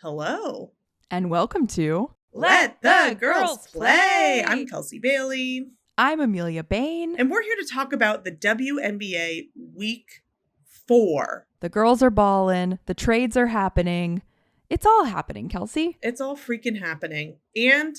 Hello. And welcome to Let the Girls Play. I'm Kelsey Bailey. I'm Amelia Bain. And we're here to talk about the WNBA Week 4. The girls are ballin'. The trades are happening. It's all happening, Kelsey. It's all freaking happening. And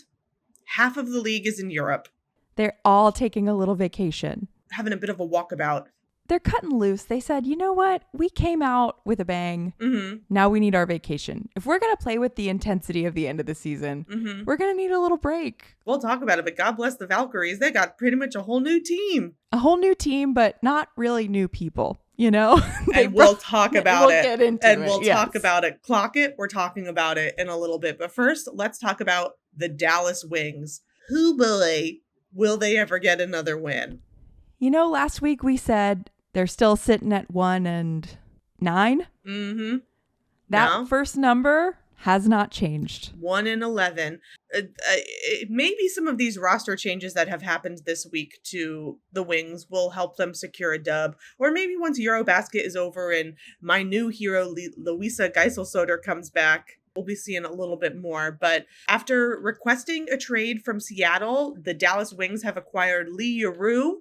half of the league is in Europe. They're all taking a little vacation. Having a bit of a walkabout. They're cutting loose. They said, you know what? We came out with a bang. Mm-hmm. Now we need our vacation. If we're going to play with the intensity of the end of the season, we're going to need a little break. We'll talk about it, but God bless the Valkyries. They got pretty much a whole new team. A whole new team, but not really new people, you know? And we'll talk about it. We'll get into and it. we'll Yes. talk about it. Clock it. We're talking about it in a little bit. But first, let's talk about the Dallas Wings. Who boy, will they ever get another win? You know, last week we said they're still sitting at 1-9. Mm-hmm. That first number has not changed. 1-11. Maybe some of these roster changes that have happened this week to the Wings will help them secure a dub. Or maybe once Eurobasket is over and my new hero, Luisa Geisel-Soder, comes back, we'll be seeing a little bit more. But after requesting a trade from Seattle, the Dallas Wings have acquired Yueru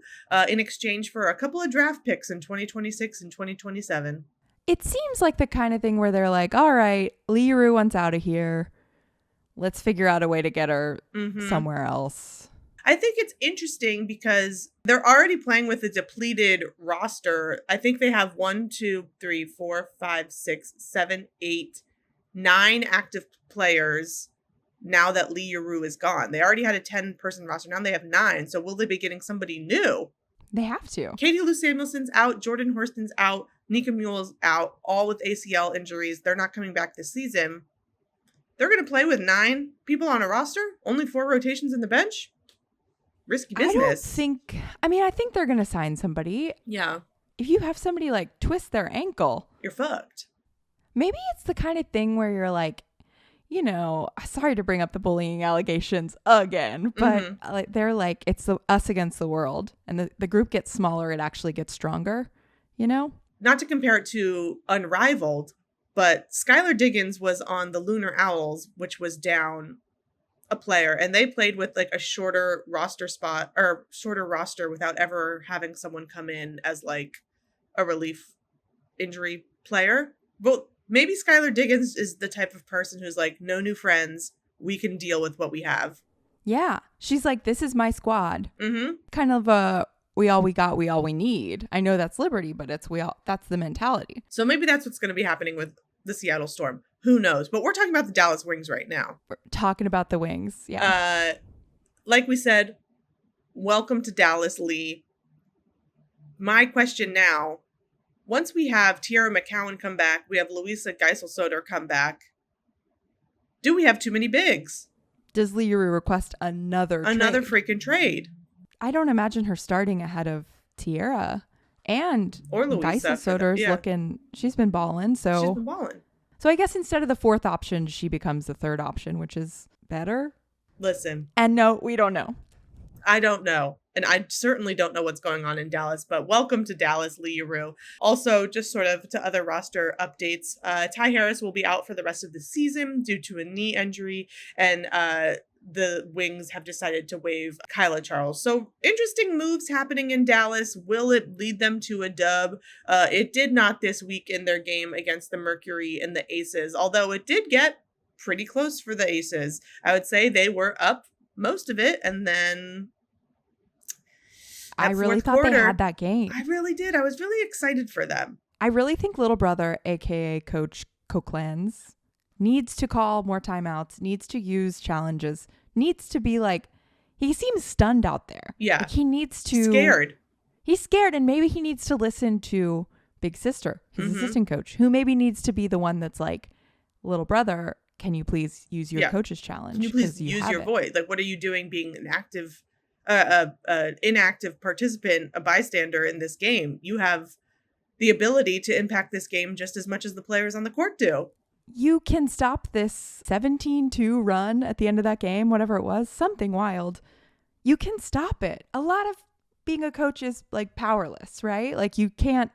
in exchange for a couple of draft picks in 2026 and 2027. It seems like the kind of thing where they're like, all right, Yueru wants out of here. Let's figure out a way to get her somewhere else. I think it's interesting because they're already playing with a depleted roster. I think they have 9 active players now that Yueru is gone. They already had a 10-person roster. Now they have 9. So will they be getting somebody new? They have to. Katie Lou Samuelson's out. Jordan Horston's out. Nika Mule's out. All with ACL injuries. They're not coming back this season. They're going to play with 9 people on a roster? Only 4 rotations in the bench? Risky business. I think they're going to sign somebody. Yeah. If you have somebody like twist their ankle, you're fucked. Maybe it's the kind of thing where you're like, you know, sorry to bring up the bullying allegations again, but they're like, it's us against the world. And the group gets smaller. It actually gets stronger, you know? Not to compare it to Unrivaled, but Skylar Diggins was on the Lunar Owls, which was down a player. And they played with like a shorter roster without ever having someone come in as like a relief injury player. Well, maybe Skylar Diggins is the type of person who's like, no new friends. We can deal with what we have. Yeah. She's like, this is my squad. Mm-hmm. Kind of we all we got, we all we need. I know that's Liberty, but that's the mentality. So maybe that's what's going to be happening with the Seattle Storm. Who knows? But we're talking about the Dallas Wings right now. We're talking about the Wings. Yeah. Like we said, welcome to Dallas, Lee. My question now, once we have Tiara McCowan come back, we have Luisa Geisel-Soder come back, do we have too many bigs? Does Yueru request another freaking trade? I don't imagine her starting ahead of Tiara. And or Luisa. Geisel-Soder's looking, she's been balling. So I guess instead of the 4th option, she becomes the 3rd option, which is better. Listen. And no, we don't know. I don't know. And I certainly don't know what's going on in Dallas, but welcome to Dallas, Yueru. Also, just sort of to other roster updates, Ty Harris will be out for the rest of the season due to a knee injury, and the Wings have decided to waive Kyla Charles. So interesting moves happening in Dallas. Will it lead them to a dub? It did not this week in their game against the Mercury and the Aces, although it did get pretty close for the Aces. I would say they were up most of it, and then I really thought they had that game. I really did. I was really excited for them. I really think little brother, aka Coach Coquelins, needs to call more timeouts, needs to use challenges, needs to be like, he seems stunned out there. Yeah. Like he needs to. Scared. He's scared, and maybe he needs to listen to Big Sister, his assistant coach, who maybe needs to be the one that's like, little brother, can you please use your coach's challenge? Can you please use your voice? Like, what are you doing being an inactive participant, a bystander in this game? You have the ability to impact this game just as much as the players on the court do. You can stop this 17-2 run at the end of that game, whatever it was, something wild. You can stop it. A lot of being a coach is like powerless, right? Like you can't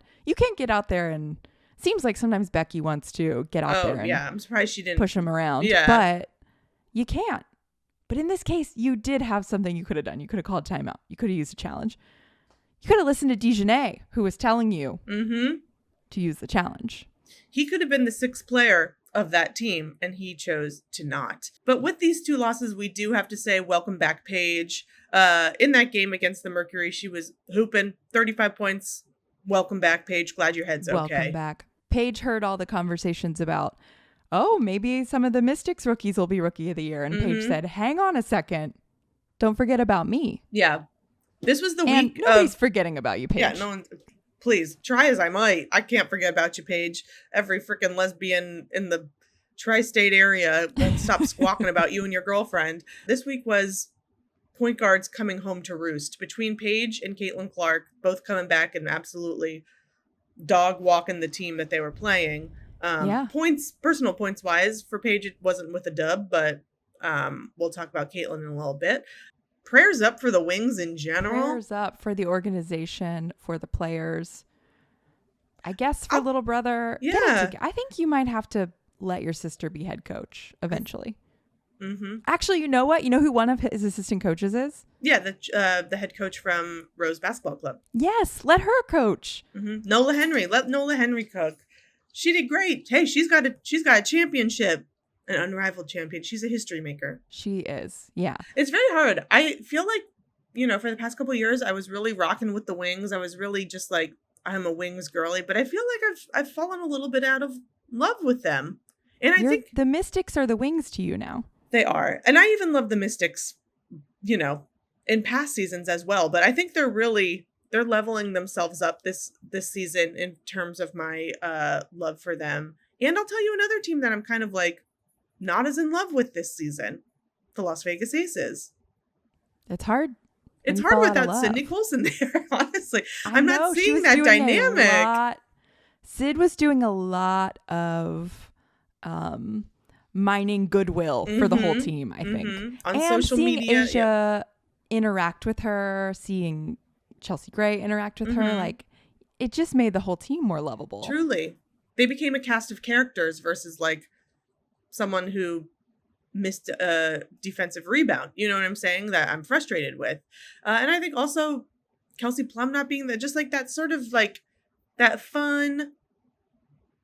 get out there and Seems like sometimes Becky wants to get out there and I'm surprised she didn't push him around. Yeah. But you can't. But in this case, you did have something you could have done. You could have called timeout. You could have used a challenge. You could have listened to Dejanay, who was telling you to use the challenge. He could have been the sixth player of that team, and he chose to not. But with these 2 losses, we do have to say welcome back, Paige. In that game against the Mercury, she was hooping 35 points. Welcome back, Paige. Glad your head's okay. Welcome back. Paige heard all the conversations about, maybe some of the Mystics rookies will be Rookie of the Year. And Paige said, hang on a second. Don't forget about me. Yeah. This was the and week nobody's forgetting about you, Paige. Yeah, no one. Please, try as I might. I can't forget about you, Paige. Every freaking lesbian in the tri-state area won't stop squawking about you and your girlfriend. This week was point guards coming home to roost. Between Paige and Caitlin Clark, both coming back and absolutely dog walking the team that they were playing. Points, personal points wise, for Paige, it wasn't with a dub, but we'll talk about Caitlin in a little bit. Prayers up for the Wings in general. Prayers up for the organization, for the players. I guess for little brother. Yeah. I think you might have to let your sister be head coach eventually. Actually, you know what? You know who one of his assistant coaches is? Yeah, the head coach from Rose Basketball Club. Yes, let her coach. Nola Henry. Let Nola Henry cook. She did great. Hey, she's got a championship. An unrivaled champion. She's a history maker. She is. Yeah. It's very hard. I feel like, for the past couple of years, I was really rocking with the Wings. I was really just like, I'm a Wings girly, but I feel like I've fallen a little bit out of love with them. And I think the Mystics are the Wings to you now. They are. And I even love the Mystics, in past seasons as well. But I think they're leveling themselves up this season in terms of my love for them. And I'll tell you another team that I'm kind of like, not as in love with this season, the Las Vegas Aces. It's hard. It's hard without Sydney Colson there, honestly. I'm not seeing that dynamic. Sid was doing a lot of mining goodwill for the whole team, I think. On and social seeing media. Asia interact with her, seeing Chelsea Gray interact with her, like, it just made the whole team more lovable. Truly. They became a cast of characters versus, like, someone who missed a defensive rebound. You know what I'm saying? That I'm frustrated with. And I think also Kelsey Plum not being just like that sort of like that fun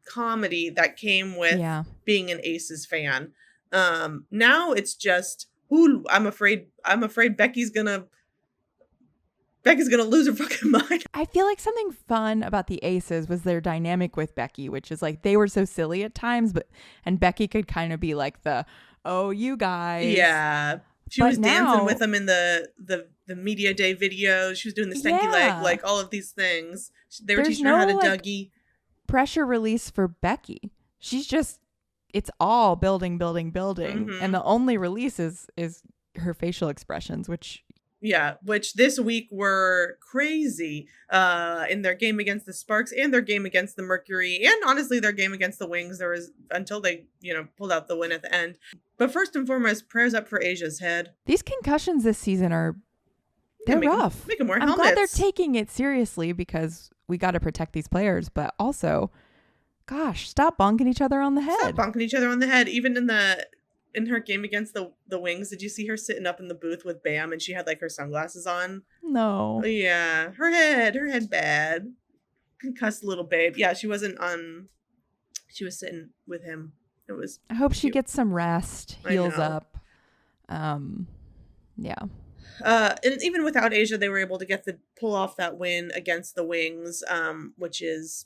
comedy that came with being an Aces fan. Now it's just, I'm afraid Becky's gonna lose her fucking mind. I feel like something fun about the Aces was their dynamic with Becky, which is like they were so silly at times, and Becky could kind of be like you guys. Yeah. She was dancing with them in the media day videos. She was doing the stanky leg, like all of these things. They were teaching her how to Dougie. Pressure release for Becky. She's just, it's all building. And the only release is her facial expressions, which this week were crazy in their game against the Sparks and their game against the Mercury, and honestly their game against the Wings. There was, until they pulled out the win at the end. But first and foremost, prayers up for Asia's head. These concussions this season they're rough. Make them wear helmets. I'm glad they're taking it seriously because we got to protect these players, but also, gosh, stop bonking each other on the head. Even in her game against the Wings, did you see her sitting up in the booth with Bam and she had like her sunglasses on? No. Yeah. Her head bad. Concussed little babe. Yeah, she wasn't on. She was sitting with him. It was I hope cute. She gets some rest, heals up. Yeah. And even without Asia, they were able to pull off that win against the Wings, which is,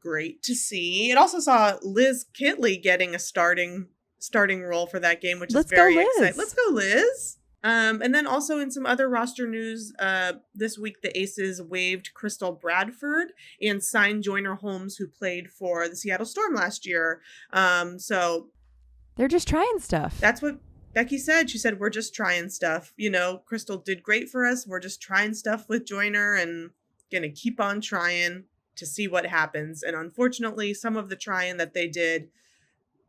great to see. It also saw Liz Kitley getting a starting role for that game, which is very exciting. Let's go, Liz. And then also in some other roster news, this week the Aces waived Crystal Bradford and signed Joyner Holmes, who played for the Seattle Storm last year. So they're just trying stuff. That's what Becky said. She said, we're just trying stuff. Crystal did great for us. We're just trying stuff with Joyner and gonna keep on trying to see what happens. And unfortunately, some of the trying that they did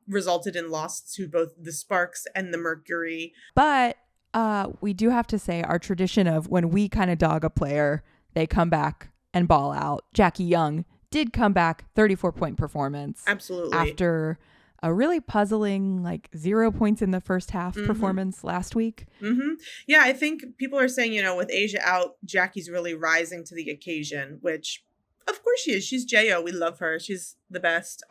resulted in loss to both the Sparks and the Mercury. But we do have to say our tradition of when we kind of dog a player, they come back and ball out. Jackie Young did come back, 34-point performance. Absolutely. After a really puzzling, like 0 points in the first half performance last week. Yeah, I think people are saying, with Asia out, Jackie's really rising to the occasion, which of course she is. She's Jo. We love her. She's the best.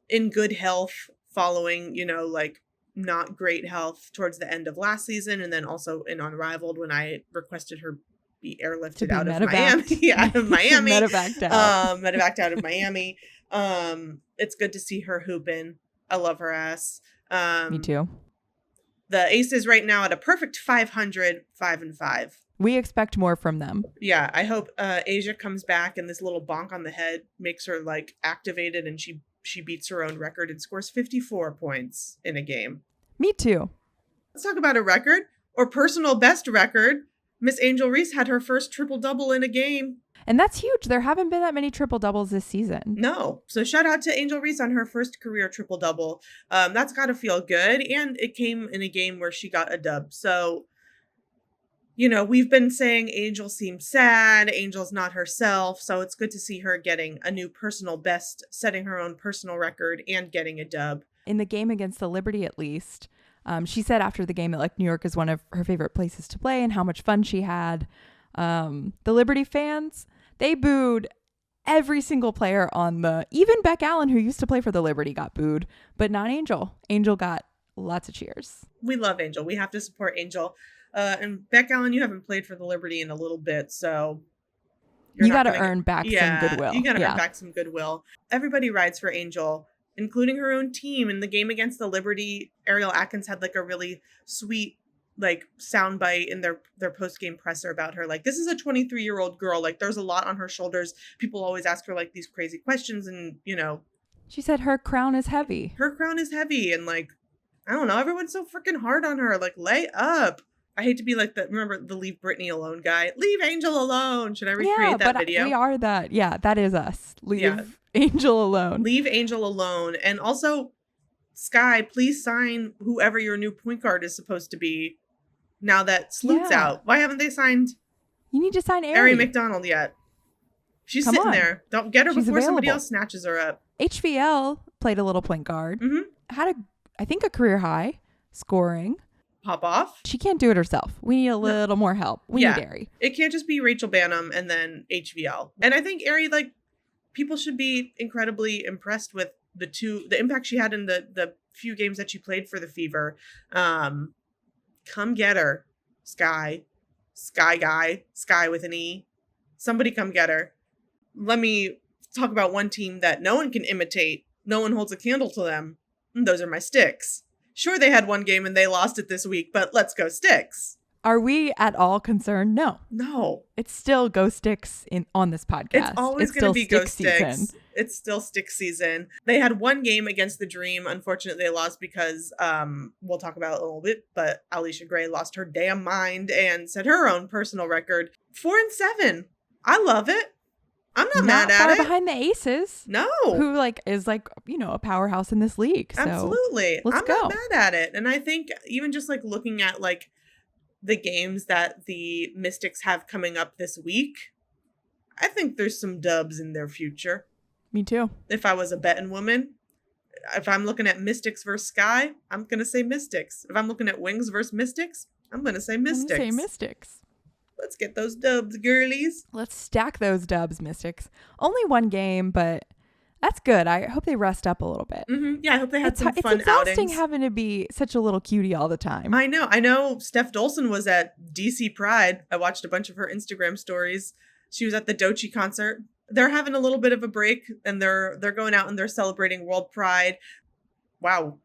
In good health following, like not great health towards the end of last season. And then also in Unrivaled when I requested her be airlifted out of Miami. Yeah, out of Miami. Medevaced out. Medevaced out of Miami. It's good to see her hooping. I love her ass. Me too. The Aces right now at a perfect 500, 5-5. We expect more from them. Yeah, I hope Asia comes back and this little bonk on the head makes her like activated and she beats her own record and scores 54 points in a game. Me too. Let's talk about a record or personal best record. Miss Angel Reese had her first triple-double in a game. And that's huge. There haven't been that many triple-doubles this season. No. So shout out to Angel Reese on her first career triple-double. That's got to feel good. And it came in a game where she got a dub. So, we've been saying Angel seems sad. Angel's not herself. So it's good to see her getting a new personal best, setting her own personal record and getting a dub. In the game against the Liberty, at least, she said after the game that like New York is one of her favorite places to play and how much fun she had. The Liberty fans, they booed every single player even Beck Allen, who used to play for the Liberty, got booed, but not Angel. Angel got lots of cheers. We love Angel. We have to support Angel. And Beck Allen, you haven't played for the Liberty in a little bit, so you got to earn back some goodwill. You got to earn back some goodwill. Everybody rides for Angel, including her own team. In the game against the Liberty, Ariel Atkins had like a really sweet like soundbite in their post-game presser about her. Like, this is a 23-year-old girl. Like, there's a lot on her shoulders. People always ask her like these crazy questions and, she said her crown is heavy. Her crown is heavy. And like, I don't know. Everyone's so freaking hard on her. Like, lay up. I hate to be like remember the leave Britney alone guy. Leave Angel alone. Should I recreate that video? We are that. Yeah, that is us. Leave Angel alone. Leave Angel alone. And also, Sky, please sign whoever your new point guard is supposed to be now that Sloot's out. Why haven't they signed You need to sign Ari McDonald yet? She's sitting there. Don't get her before somebody else snatches her up. HVL played a little point guard. Had I think a career high scoring. Pop off. She can't do it herself. We need a little more help. We need Ari. It can't just be Rachel Bannum and then HVL. And I think Ari, like, people should be incredibly impressed with the impact she had in the few games that she played for the Fever. Come get her, Sky guy, Sky with an E. Somebody come get her. Let me talk about one team that no one can imitate. No one holds a candle to them. And those are my Sticks. Sure, they had one game and they lost it this week, but let's go Sticks. Are we at all concerned? No. It's still Go Sticks on this podcast. It's always going to be Go Sticks. It's still Stick season. They had one game against the Dream. Unfortunately, they lost because, we'll talk about it a little bit, but Alicia Gray lost her damn mind and set her own personal record. 4-7. I love it. I'm not mad at it. Far behind the Aces. No. Who is a powerhouse in this league. So absolutely. I'm not mad at it. And I think even just like looking at like the games that the Mystics have coming up this week, I think there's some dubs in their future. Me too. If I was a betting woman, if I'm looking at Mystics versus Sky, I'm going to say Mystics. If I'm looking at Wings versus Mystics, I'm going to say Mystics. Let's get those dubs, girlies. Let's stack those dubs, Mystics. Only one game, but that's good. I hope they rest up a little bit. Yeah, I hope they had some fun outings. It's exhausting having to be such a little cutie all the time. I know. Steph Dolson was at DC Pride. I watched a bunch of her Instagram stories. She was at the Doechii concert. They're having a little bit of a break, and they're going out and they're celebrating World Pride. Wow.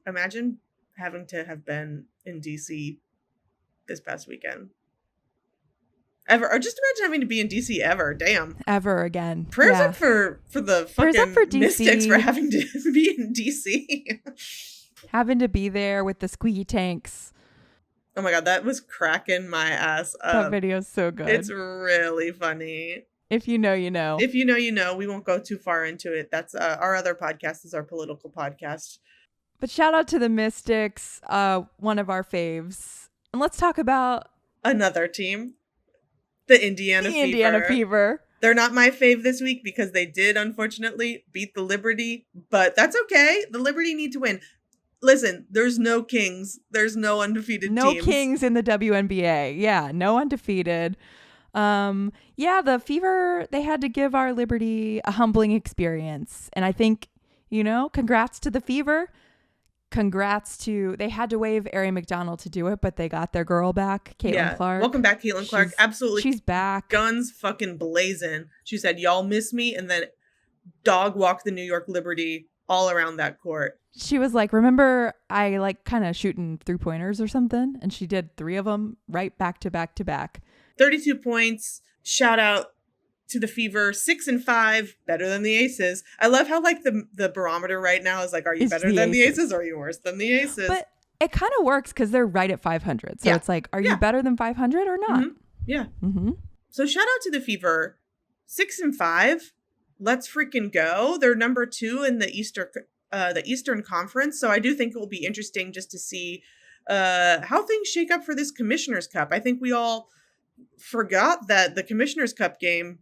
Imagine having to have been in DC this past weekend. Ever, or just imagine having to be in DC ever. Damn. Ever again. Prayers up for the fucking Mystics for having to be in DC. Having to be there with the squeaky tanks. Oh my god, that was cracking my ass up. That video's so good. It's really funny. If you know, you know. If you know, you know. We won't go too far into it. That's our other podcast is our political podcast. But shout out to the Mystics, one of our faves. And let's talk about another team. The Indiana Fever. They're not my fave this week because they did, unfortunately, beat the Liberty. But that's okay. The Liberty need to win. Listen, there's no Kings. There's no undefeated No teams. Kings in the WNBA. Yeah, no undefeated. Yeah, the Fever, they had to give our Liberty a humbling experience. And I think, congrats to the Fever. They had to waive Ari McDonald to do it, but they got their girl back, Caitlin Clark. Welcome back, Caitlin Clark. Absolutely. She's back. Guns fucking blazing. She said, y'all miss me, and then dog walked the New York Liberty all around that court. She was like, remember I like kind of shooting 3-pointers or something? And she did 3 of them right back to back to back. 32 points. Shout out to the Fever. 6-5, better than the Aces. I love how like the barometer right now is like, are you better than the Aces or are you worse than the Aces? But it kind of works because they're right at 500. So it's like, are you better than 500 or not? Mm-hmm. Yeah. Mm-hmm. So shout out to the Fever. 6-5. Let's freaking go. They're number 2 in the Eastern Conference. So I do think it will be interesting just to see how things shake up for this Commissioner's Cup. I think we all forgot that the Commissioner's Cup game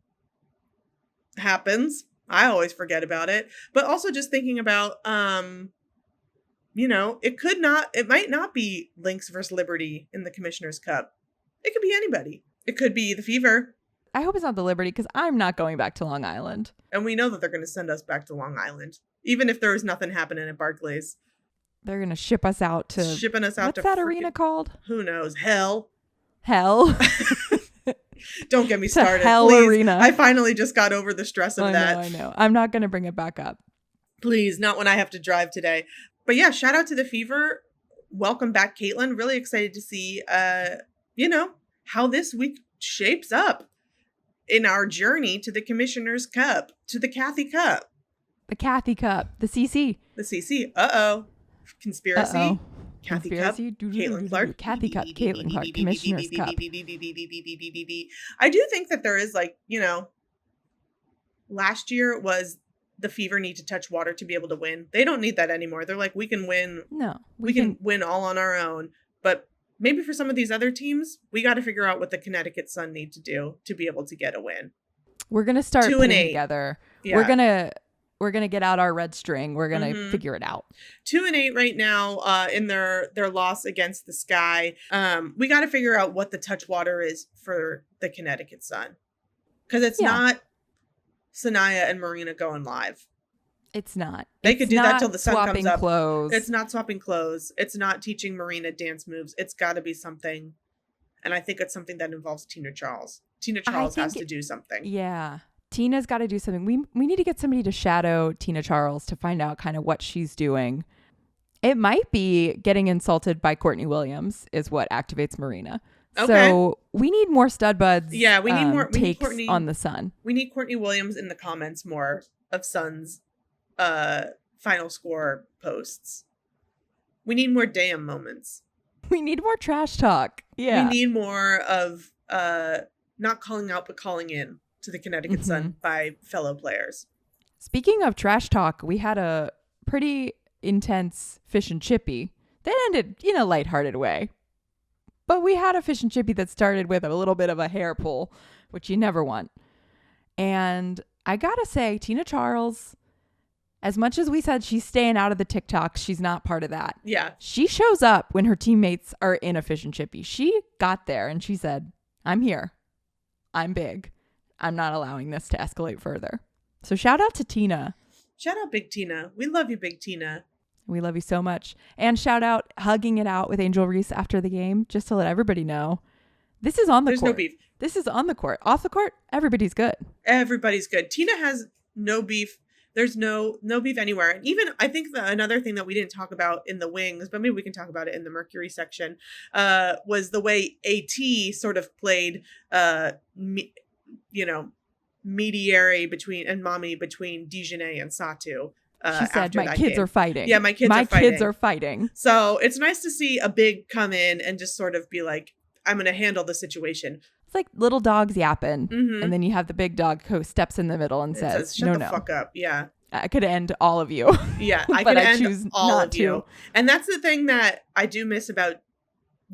happens. I always forget about it. But also just thinking about, it might not be Lynx versus Liberty in the Commissioner's Cup. It could be anybody. It could be the Fever. I hope it's not the Liberty because I'm not going back to Long Island. And we know that they're going to send us back to Long Island, even if there was nothing happening at Barclays. They're going to ship us out to... What's that arena called? Who knows? Hell. Don't get me started. Hell please. Arena. I finally just got over the stress of that. I know. I'm not going to bring it back up. Please, not when I have to drive today. But yeah, shout out to the Fever. Welcome back, Caitlin. Really excited to see, how this week shapes up in our journey to the Commissioner's Cup, to the Kathy Cup. The Kathy Cup. The CC. The CC. Uh-oh. Conspiracy. Uh-oh. Kathy Conspiracy. Cup. Caitlin Clark. Kathy Cup. Caitlin Clark. Commissioner's Cup. I do think that there is last year was the Fever need to touch water to be able to win. They don't need that anymore. They're like, we can win. No. We can win all on our own. But maybe for some of these other teams, we got to figure out what the Connecticut Sun need to do to be able to get a win. We're going to start putting together. Yeah. We're going to get out our red string. We're going to figure it out. 2-8 right now in their loss against the Sky. We got to figure out what the touch water is for the Connecticut Sun. Because it's not Sanaya and Marina going live. It's not. They could do that till the sun comes up. Clothes. It's not swapping clothes. It's not teaching Marina dance moves. It's got to be something. And I think it's something that involves Tina Charles. Tina Charles has to do something. Yeah. Tina's got to do something. We need to get somebody to shadow Tina Charles to find out kind of what she's doing. It might be getting insulted by Courtney Williams is what activates Marina. Okay. So we need more stud buds. Yeah, we need more takes on the Sun. We need Courtney Williams in the comments more of Sun's final score posts. We need more damn moments. We need more trash talk. Yeah. We need more of not calling out but calling in to the Connecticut Sun by fellow players. Speaking of trash talk, we had a pretty intense fish and chippy that ended in a lighthearted way. But we had a fish and chippy that started with a little bit of a hair pull, which you never want. And I gotta say, Tina Charles, as much as we said she's staying out of the TikToks, she's not part of that. Yeah. She shows up when her teammates are in a fish and chippy. She got there and she said, I'm here. I'm big. I'm not allowing this to escalate further. So shout out to Tina. Shout out Big Tina. We love you, Big Tina. We love you so much. And shout out hugging it out with Angel Reese after the game, just to let everybody know. This is on the court. There's no beef. This is on the court. Off the court, everybody's good. Everybody's good. Tina has no beef. There's no beef anywhere. And even I think another thing that we didn't talk about in the wings, but maybe we can talk about it in the Mercury section, was the way AT sort of played, mediary between Dejanay and Satu. She said, my kids are fighting. Yeah, my kids are fighting. So it's nice to see a big come in and just sort of be like, I'm going to handle the situation. It's like little dogs yapping. Mm-hmm. And then you have the big dog who steps in the middle and says, shut the fuck up. Yeah. I could end all of you. Yeah, I could end all of you. And that's the thing that I do miss about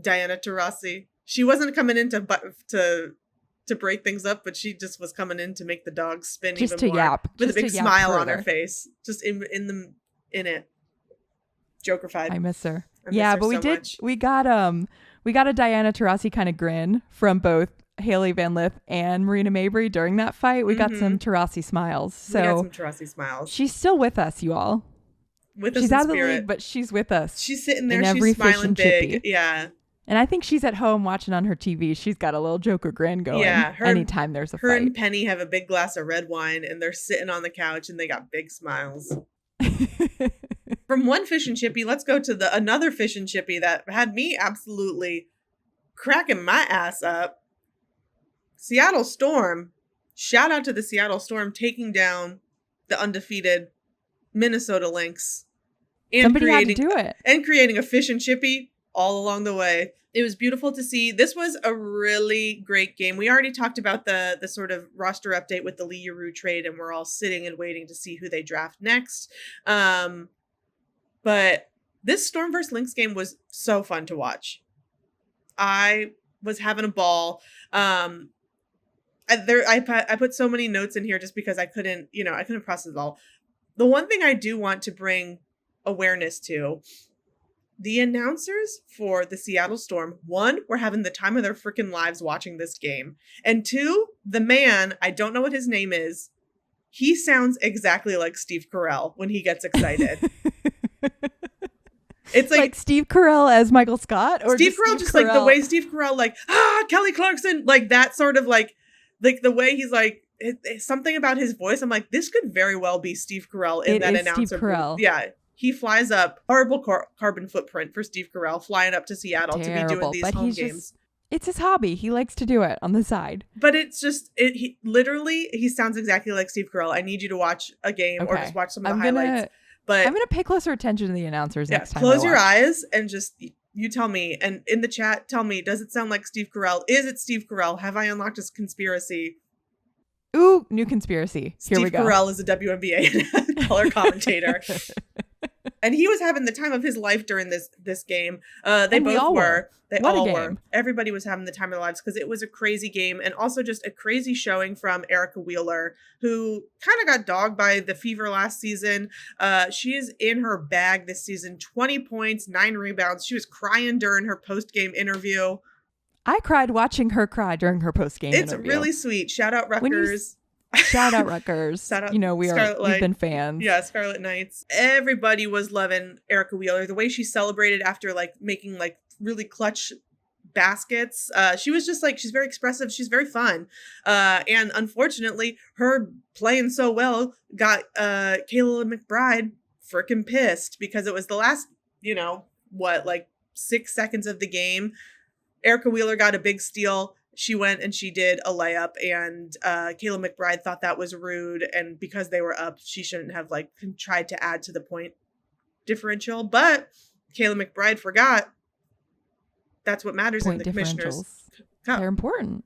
Diana Taurasi. She wasn't coming in to to break things up, but she just was coming in to make the dog spin just even to more yap. with Just a big to yap smile on further. her face. Just in it. Jokerfied. I miss her. I miss Yeah, her but so much. we got a Diana Taurasi kind of grin from both Haley Van Lith and Marina Mabry during that fight. We got some Taurasi smiles. So we got some Taurasi smiles. She's still with us, you all. With us she's in out spirit. of the league, but she's with us. She's sitting there, in every she's smiling big. chippy. Yeah. And I think she's at home watching on her TV. She's got a little Joker grin going. Yeah, anytime there's a fight. Her and Penny have a big glass of red wine, and they're sitting on the couch, and they got big smiles. From one fish and chippy, let's go to another fish and chippy that had me absolutely cracking my ass up. Seattle Storm. Shout out to the Seattle Storm taking down the undefeated Minnesota Lynx. And Somebody had to do it. And creating a fish and chippy all along the way. It was beautiful to see. This was a really great game. We already talked about the sort of roster update with the Yueru trade, and we're all sitting and waiting to see who they draft next. But this Storm vs. Lynx game was so fun to watch. I was having a ball. I put so many notes in here just because I couldn't process it all. The one thing I do want to bring awareness to, the announcers for the Seattle Storm, one, were having the time of their freaking lives watching this game. And two, the man, I don't know what his name is, he sounds exactly like Steve Carell when he gets excited. It's like Steve Carell as Michael Scott? Or Steve Carell, just like the way Steve Carell, like, Kelly Clarkson, like that sort of like the way he's like, something about his voice. I'm like, this could very well be Steve Carell in that announcer Steve Carell. booth. Yeah. He flies up, horrible carbon footprint for Steve Carell, flying up to Seattle to be doing these home games. It's his hobby. He likes to do it on the side. But it's just, he sounds exactly like Steve Carell. I need you to watch a game or just watch some of the highlights. But I'm going to pay closer attention to the announcers next time. Close your eyes and just, you tell me. And in the chat, tell me, does it sound like Steve Carell? Is it Steve Carell? Have I unlocked his conspiracy? Ooh, new conspiracy. Here we go. Steve Carell is a WNBA color commentator. And he was having the time of his life during this game. They all were. Everybody was having the time of their lives because it was a crazy game, and also just a crazy showing from Erica Wheeler, who kind of got dogged by the Fever last season. She is in her bag this season. 20 points, 9 rebounds. She was crying during her post-game interview. I cried watching her cry during her post-game interview. It's really sweet. Shout out Rutgers. Shout out Rutgers. Shout out, we've been fans. Yeah, Scarlet Knights. Everybody was loving Erica Wheeler. The way she celebrated after like making like really clutch baskets. She was just like, she's very expressive. She's very fun. And unfortunately, her playing so well got Kayla McBride freaking pissed because it was the last, 6 seconds of the game. Erica Wheeler got a big steal. She went and she did a layup, and Kayla McBride thought that was rude, and because they were up, she shouldn't have tried to add to the point differential. But Kayla McBride forgot that's what matters in the Commissioner's Cup. They're important.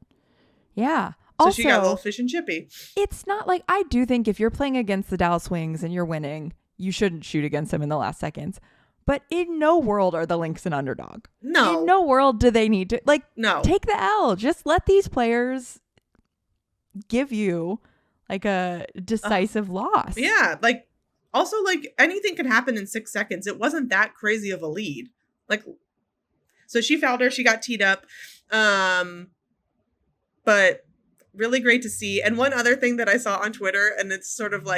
Yeah. So also, she got a little fish and chippy. It's not like, I do think if you're playing against the Dallas Wings and you're winning, you shouldn't shoot against them in the last seconds. But in no world are the Lynx an underdog. No. In no world do they need to, take the L. Just let these players give you, a decisive loss. Yeah. Also, anything can happen in 6 seconds. It wasn't that crazy of a lead. So she fouled her. She got teed up. But really great to see. And one other thing that I saw on Twitter, and it's sort of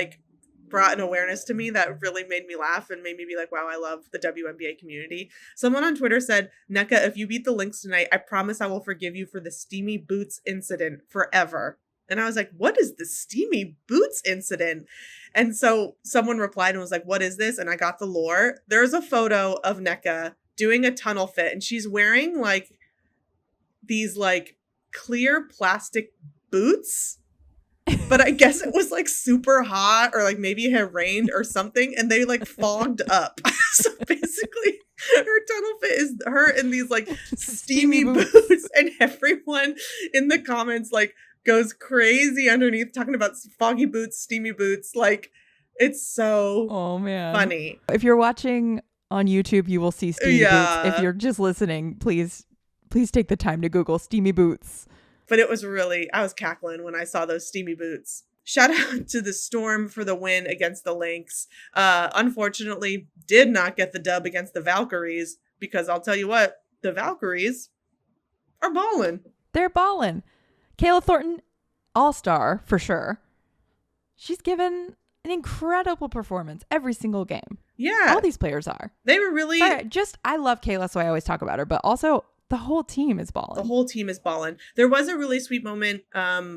brought an awareness to me that really made me laugh and made me be like, wow, I love the WNBA community. Someone on Twitter said, Nneka, if you beat the Lynx tonight, I promise I will forgive you for the steamy boots incident forever. And I was like, what is the steamy boots incident? And so someone replied and was like, what is this? And I got the lore. There's a photo of Nneka doing a tunnel fit, and she's wearing these clear plastic boots. But I guess it was super hot, or maybe it had rained or something, and they fogged up. So basically her tunnel fit is her in these steamy boots, and everyone in the comments goes crazy underneath talking about foggy boots, steamy boots. It's so funny. If you're watching on YouTube, you will see steamy boots. If you're just listening, please take the time to Google steamy boots. But it was really, I was cackling when I saw those steamy boots. Shout out to the Storm for the win against the Lynx. Unfortunately, did not get the dub against the Valkyries, because I'll tell you what, the Valkyries are balling. They're balling. Kayla Thornton, all-star for sure. She's given an incredible performance every single game. Yeah. All these players are. They were really... Sorry, I love Kayla, so I always talk about her, but also the whole team is balling. The whole team is balling. There was a really sweet moment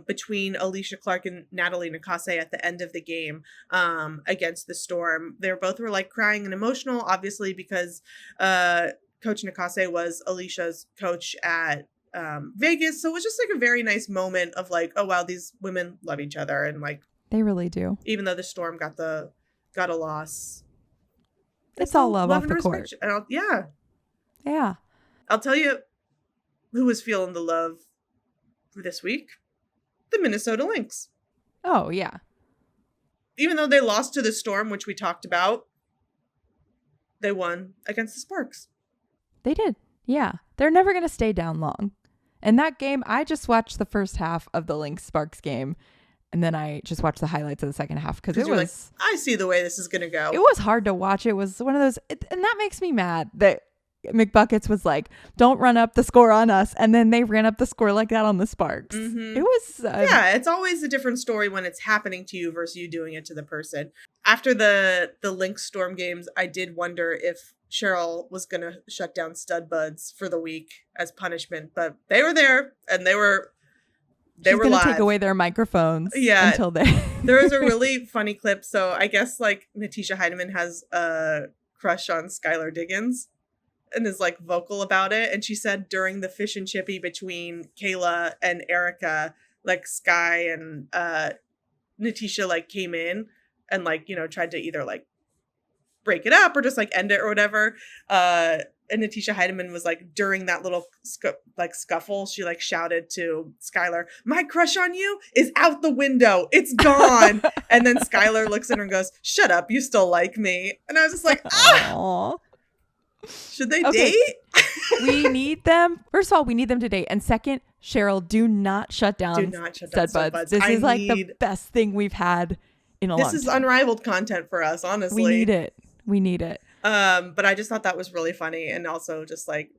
between Alicia Clark and Natalie Nakase at the end of the game against the Storm. They both were like crying and emotional, obviously, because Coach Nakase was Alicia's coach at Vegas. So it was just like a very nice moment of like, oh wow, these women love each other, and like they really do. Even though the Storm got a loss, it's all love off the court. Yeah. I'll tell you who was feeling the love this week. The Minnesota Lynx. Oh, yeah. Even though they lost to the Storm, which we talked about, they won against the Sparks. They did. Yeah. They're never going to stay down long. And that game, I just watched the first half of the Lynx Sparks game. And then I just watched the highlights of the second half because it was like, I see the way this is going to go. It was hard to watch. It was one of those, and that makes me mad that McBuckets was like, don't run up the score on us. And then they ran up the score like that on the Sparks. Mm-hmm. It was... yeah, it's always a different story when it's happening to you versus you doing it to the person. After the Lynx Storm games, I did wonder if Cheryl was going to shut down Stud Buds for the week as punishment. But they were there, and they were going to take away their microphones until they... There was a really funny clip. So I guess like Natisha Heidemann has a crush on Skylar Diggins and is like vocal about it. And she said during the fish and chippy between Kayla and Erica, like Sky and Natisha like came in and like, you know, tried to either like break it up or just like end it or whatever. And Natisha Heidemann was like, during that little scuffle, she like shouted to Skylar, "My crush on you is out the window. It's gone." And then Skylar looks at her and goes, "Shut up. You still like me." And I was just like, ah. Should they date? We need them. First of all, we need them to date. And second, Cheryl, do not shut down Stud Buds. This is like the best thing we've had in a long time. This is unrivaled content for us, honestly. We need it. But I just thought that was really funny. And also just like,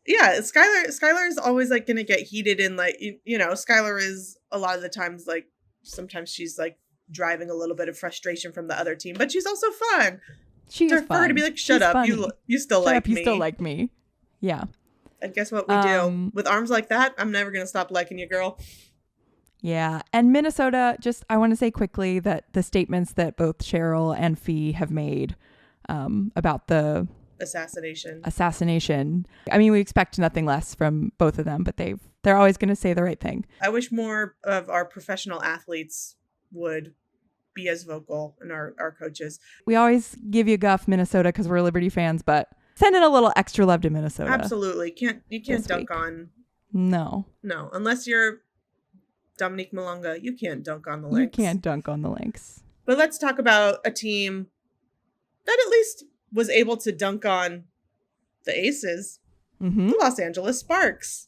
yeah, Skylar is always like going to get heated and like, you know, Skylar is a lot of the times like, sometimes she's like driving a little bit of frustration from the other team, but she's also fun. She's for her to be like, shut up, you still like me. You still like me. Yeah. And guess what we do? With arms like that, I'm never going to stop liking you, girl. Yeah. And Minnesota, just, I want to say quickly that the statements that both Cheryl and Fee have made about the assassination. I mean, we expect nothing less from both of them, but they're always going to say the right thing. I wish more of our professional athletes would be as vocal, and our coaches. We always give you guff, Minnesota, because we're Liberty fans, but send in a little extra love to Minnesota. Absolutely. You can't dunk on. No, unless you're Dominique Malonga, you can't dunk on the Lynx. You can't dunk on the Lynx. But let's talk about a team that at least was able to dunk on the Aces, the Los Angeles Sparks.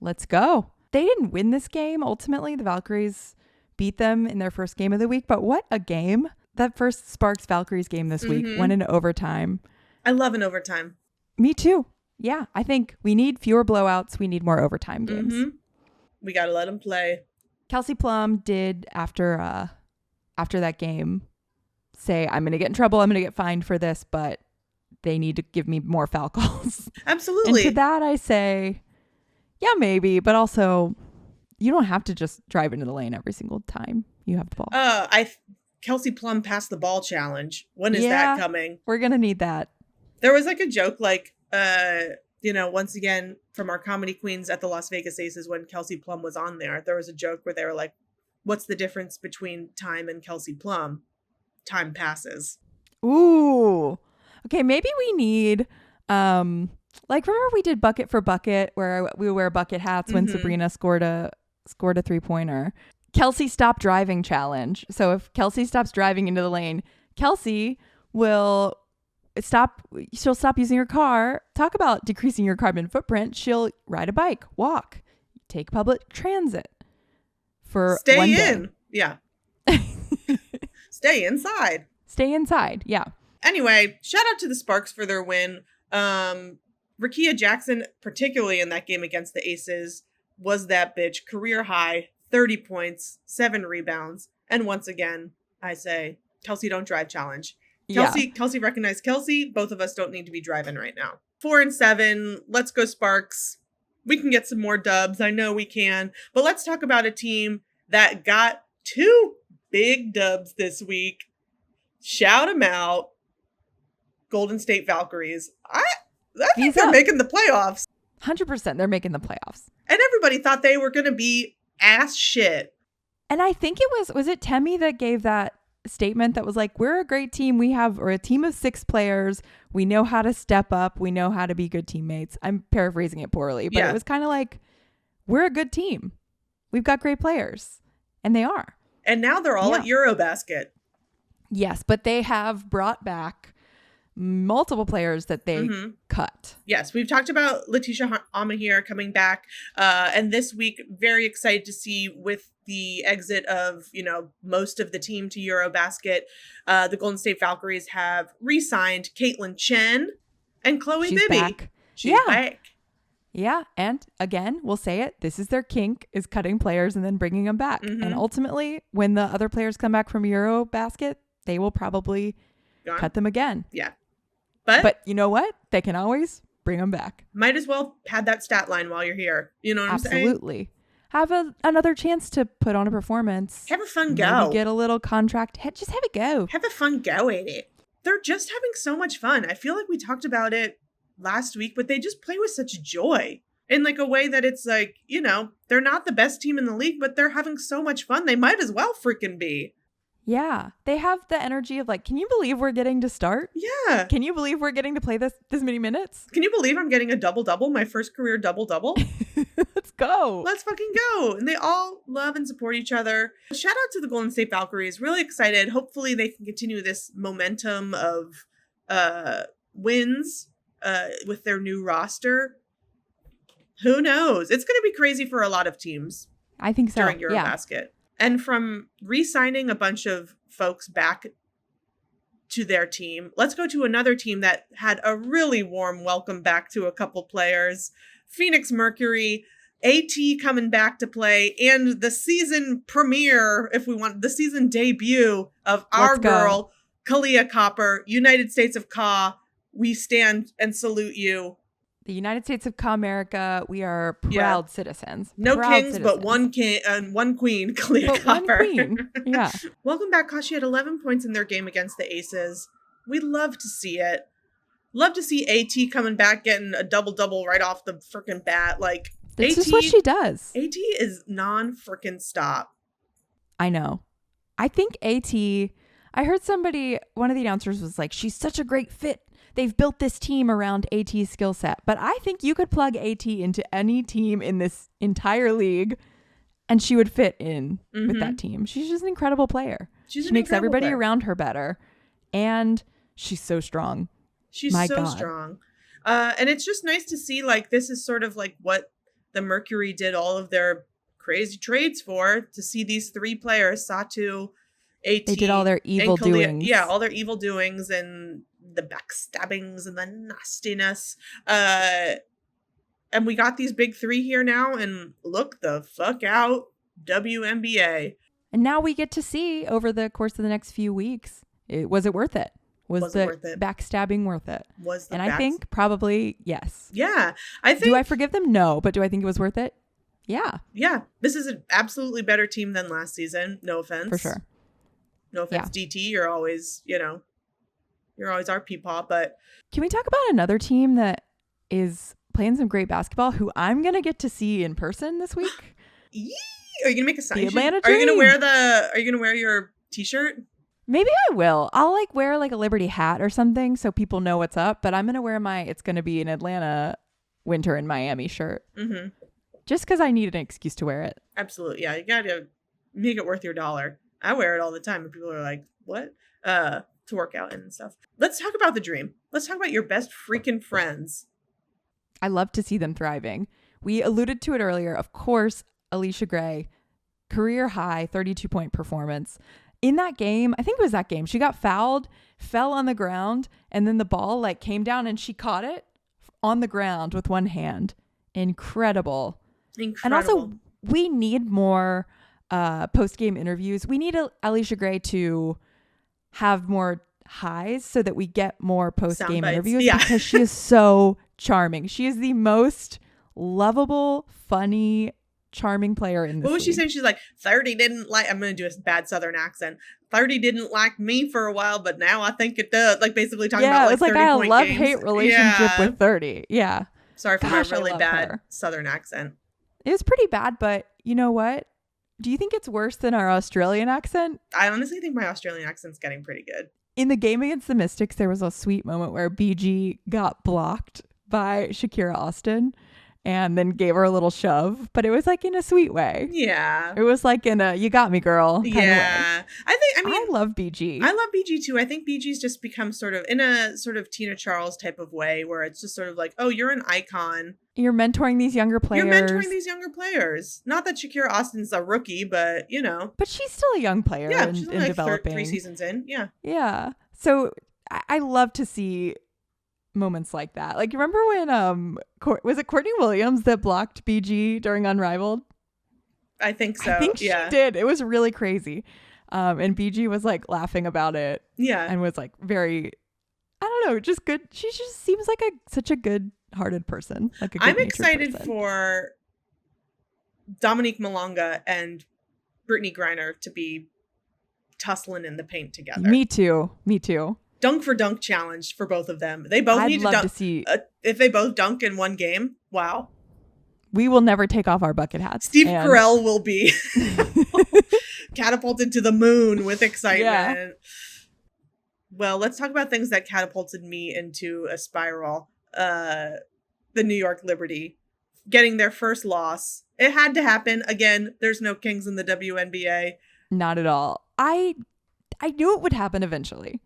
Let's go. They didn't win this game. Ultimately, the Valkyries beat them in their first game of the week, but what a game. That first Sparks Valkyries game this week went into overtime. I love an overtime. Me too. Yeah, I think we need fewer blowouts. We need more overtime games. We got to let them play. Kelsey Plum did after that game say, "I'm going to get in trouble. I'm going to get fined for this, but they need to give me more foul calls." Absolutely. And to that I say, yeah, maybe, but also you don't have to just drive into the lane every single time you have the ball. Kelsey Plum passed the ball challenge. When is that coming? We're going to need that. There was like a joke like, once again, from our comedy queens at the Las Vegas Aces when Kelsey Plum was on there was a joke where they were like, what's the difference between time and Kelsey Plum? Time passes. Ooh. Okay, maybe we need, remember we did bucket for bucket where we wear bucket hats when Sabrina scored a 3-pointer. Kelsey stop driving challenge. So if Kelsey stops driving into the lane, Kelsey will she'll stop using her car. Talk about decreasing your carbon footprint. She'll ride a bike, walk, take public transit for Stay one in. day. Yeah. Stay inside. Stay inside. Yeah. Anyway, shout out to the Sparks for their win. Rakia Jackson, particularly in that game against the Aces, was that bitch. Career high, 30 points, 7 rebounds. And once again, I say, Kelsey don't drive challenge. Kelsey recognized Kelsey. Both of us don't need to be driving right now. 4-7. Let's go Sparks. We can get some more dubs. I know we can. But let's talk about a team that got 2 big dubs this week. Shout them out. Golden State Valkyries. I think they're making the playoffs. 100% they're making the playoffs. And everybody thought they were going to be ass shit. And I think it was it Temmie that gave that statement that was like, we're a great team. We're a team of 6 players. We know how to step up. We know how to be good teammates. I'm paraphrasing it poorly, but it was kind of like, we're a good team. We've got great players. And they are. And now they're all at Eurobasket. Yes, but they have brought back multiple players that they cut. Yes, we've talked about Letitia Amahir coming back. And this week, very excited to see with the exit of, most of the team to Eurobasket, the Golden State Valkyries have re-signed Caitlin Chen and Chloe Bibby. Back. She's back. Yeah. And again, we'll say it. This is their kink, is cutting players and then bringing them back. And ultimately, when the other players come back from Eurobasket, they will probably cut them again. Yeah. But you know what? They can always bring them back. Might as well pad that stat line while you're here. You know what I'm saying? Absolutely. Have another chance to put on a performance. Have a fun go. Maybe get a little contract. Just have a go. Have a fun go at it. They're just having so much fun. I feel like we talked about it last week, but they just play with such joy. In like a way that it's like, they're not the best team in the league, but they're having so much fun. They might as well freaking be. Yeah. They have the energy of like, can you believe we're getting to start? Yeah. Can you believe we're getting to play this many minutes? Can you believe I'm getting a double-double, my first career double-double? Let's go. Let's fucking go. And they all love and support each other. Shout out to the Golden State Valkyries. Really excited. Hopefully they can continue this momentum of wins with their new roster. Who knows? It's going to be crazy for a lot of teams. I think so. During Eurobasket. Yeah. And from re-signing a bunch of folks back to their team, let's go to another team that had a really warm welcome back to a couple players. Phoenix Mercury, AT coming back to play, and the season premiere, if we want, the season debut of our girl, Kalia Copper, United States of Ka. We stand and salute you. The United States of America, we are proud citizens. No proud kings, citizens. But one king and one queen, Kalia Copper. One queen. Yeah. Welcome back, Ka. She had 11 points in their game against the Aces. We love to see it. Love to see AT coming back, getting a double-double right off the freaking bat. Like, that's AT, just what she does. AT is non-freaking stop. I know. I think AT, I heard one of the announcers was like, she's such a great fit. They've built this team around AT's skill set. But I think you could plug AT into any team in this entire league and she would fit in with that team. She's just an incredible player. She makes everybody around her better. And she's so strong. She's so strong. And it's just nice to see, like, this is sort of like what the Mercury did all of their crazy trades for, to see these 3 players, Satu, AT. They did all their evil doings. Yeah, all their evil doings and the backstabbings and the nastiness. And we got these big 3 here now, and look the fuck out, WNBA. And now we get to see over the course of the next few weeks, was it worth it? Was the backstabbing worth it? I think probably yes. Yeah. Do I forgive them? No. But do I think it was worth it? Yeah. Yeah. This is an absolutely better team than last season. No offense. For sure. No offense, DT. You're always, you're always our peepaw, but. Can we talk about another team that is playing some great basketball who I'm going to get to see in person this week? Yee! Are you going to make a sign? The Atlanta Dream. Are you going to wear your t-shirt? Maybe I will. I'll wear a Liberty hat or something so people know what's up. But I'm going to wear it's going to be an Atlanta winter in Miami shirt. Mm-hmm. Just because I need an excuse to wear it. Absolutely. Yeah. You got to make it worth your $1. I wear it all the time. And people are like, what? To work out and stuff. Let's talk about the Dream. Let's talk about your best freaking friends. I love to see them thriving. We alluded to it earlier. Of course, Alicia Gray, career high 32-point performance. In that game, I think it was that game, she got fouled, fell on the ground, and then the ball like came down and she caught it on the ground with one hand. Incredible. And also, we need more post-game interviews. We need Alicia Gray to have more highs so that we get more post-game interviews because she is so charming. She is the most lovable, funny, charming player in this What was she league. saying? She's like, 30 didn't like, I'm going to do a bad Southern accent. 30 didn't like me for a while, but now I think it does. Like basically talking about like 30 point games. Yeah, it was like a love-hate relationship with 30. Yeah. Sorry for my really bad Southern accent. It was pretty bad, but you know what? Do you think it's worse than our Australian accent? I honestly think my Australian accent's getting pretty good. In the game against the Mystics, there was a sweet moment where BG got blocked by Shakira Austin and then gave her a little shove, but it was like in a sweet way. Yeah. It was like in a, you got me, girl. Yeah. I love BG. I love BG too. I think BG's just become sort of in a sort of Tina Charles type of way where it's just sort of like, oh, you're an icon. You're mentoring these younger players. Not that Shakira Austin's a rookie, but you know. But she's still a young player. Yeah, she's in like developing. 3 seasons in. Yeah. Yeah. So I love to see moments like that. Like, remember when was it Courtney Williams that blocked BG during Unrivaled? I think so. I think she did. It was really crazy. And BG was like laughing about it. Yeah. And was like very, I don't know, just good. She just seems like such a good hearted person. Like I'm excited for Dominique Malonga and Brittany Griner to be tussling in the paint together. Me too. Dunk for dunk challenge for both of them. They both need to dunk. To see if they both dunk in one game. Wow. We will never take off our bucket hats. Steve Carell will be catapulted to the moon with excitement. Yeah. Well, let's talk about things that catapulted me into a spiral. The New York Liberty getting their first loss. It had to happen. Again, there's no Kings in the WNBA. Not at all. I knew it would happen eventually.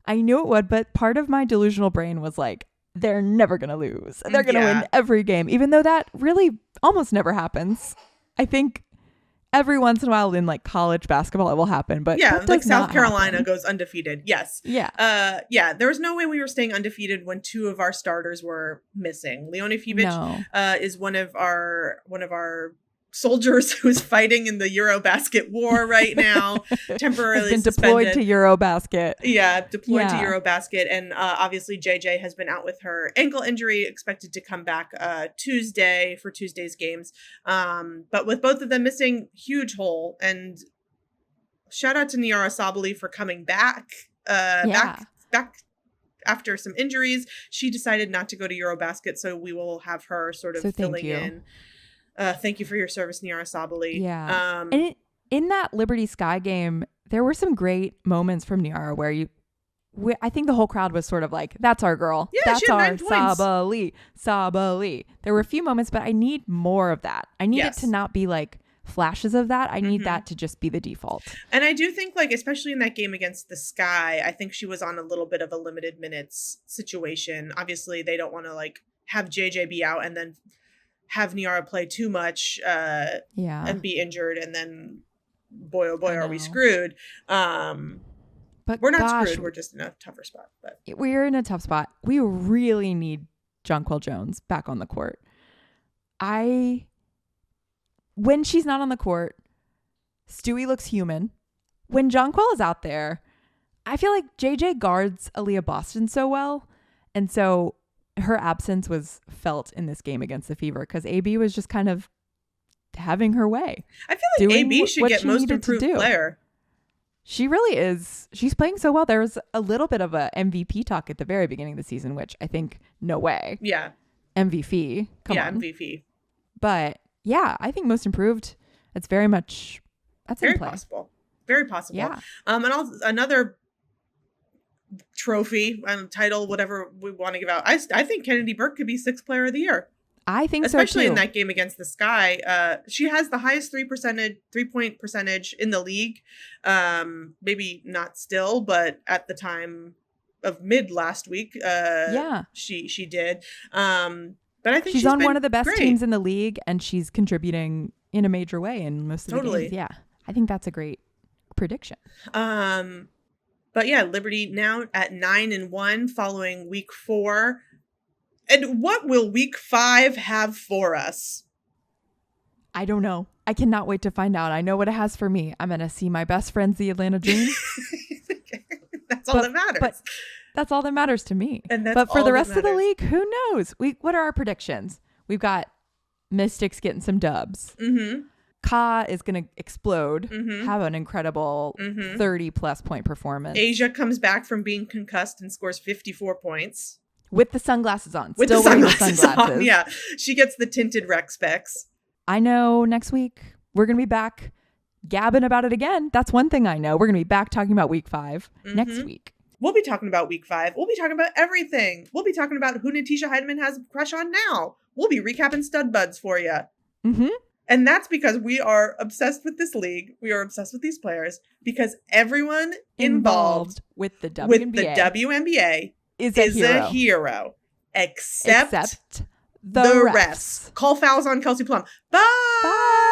I knew it would, but part of my delusional brain was like, they're never going to lose. They're going to win every game, even though that really almost never happens. I think every once in a while in like college basketball, it will happen, but like South Carolina goes undefeated. Yes. Yeah. There was no way we were staying undefeated when 2 of our starters were missing. Leone Fibic is one of our soldiers who's fighting in the Eurobasket war right now, temporarily been deployed to Eurobasket. Yeah, to Eurobasket. And obviously JJ has been out with her ankle injury, expected to come back Tuesday for Tuesday's games. But with both of them missing, huge hole. And shout out to Niara Sabali for coming back after some injuries. She decided not to go to Eurobasket, so we will have her sort of filling in. Thank you for your service, Niara Sabali. Yeah. And in that Liberty Sky game, there were some great moments from Niara where I think the whole crowd was sort of like, that's our girl. Yeah, that's our Sabali. There were a few moments, but I need more of that. I need it to not be like flashes of that. I need that to just be the default. And I do think like, especially in that game against the Sky, I think she was on a little bit of a limited minutes situation. Obviously, they don't want to like have JJ be out and then have Niara play too much and be injured, and then boy oh boy are we screwed. But we're not screwed, we're just in a tougher spot. But we're in a tough spot. We really need Jonquel Jones back on the court. When she's not on the court, Stewie looks human. When Jonquel is out there, I feel like JJ guards Aaliyah Boston so well, and so her absence was felt in this game against the Fever because AB was just kind of having her way. I feel like AB should get most improved player. She really is. She's playing so well. There was a little bit of a MVP talk at the very beginning of the season, which I think, no way. Yeah. MVP. Come on. MVP. But yeah, I think most improved. That's very possible. Very possible. Yeah. And another trophy and title, whatever we want to give out. I think Kennedy Burke could be 6th player of the year. I think especially so too. In that game against the Sky. She has the highest 3-point percentage in the league. Maybe not still, but at the time of mid last week, she did. But But I think she's on been one of the best great. teams in the league, and she's contributing in a major way in most of the games. Yeah, I think that's a great prediction. But yeah, Liberty now at 9-1 following week 4. And what will week 5 have for us? I don't know. I cannot wait to find out. I know what it has for me. I'm going to see my best friends, the Atlanta Dream. That's all that matters. But that's all that matters to me. And but for the rest of the league, who knows? What are our predictions? We've got Mystics getting some dubs. Mm-hmm. Ka is going to explode, have an incredible 30-plus point performance. Asia comes back from being concussed and scores 54 points. With the sunglasses on. With Still the wearing sunglasses the sunglasses on, yeah. She gets the tinted rec specs. I know next week we're going to be back gabbing about it again. That's one thing I know. We're going to be back talking about week 5 next week. We'll be talking about week 5. We'll be talking about everything. We'll be talking about who Natisha Heidemann has a crush on now. We'll be recapping stud buds for you. Mm-hmm. And that's because we are obsessed with this league. We are obsessed with these players because everyone involved with the WNBA, is a hero. Except the refs. Call fouls on Kelsey Plum. Bye.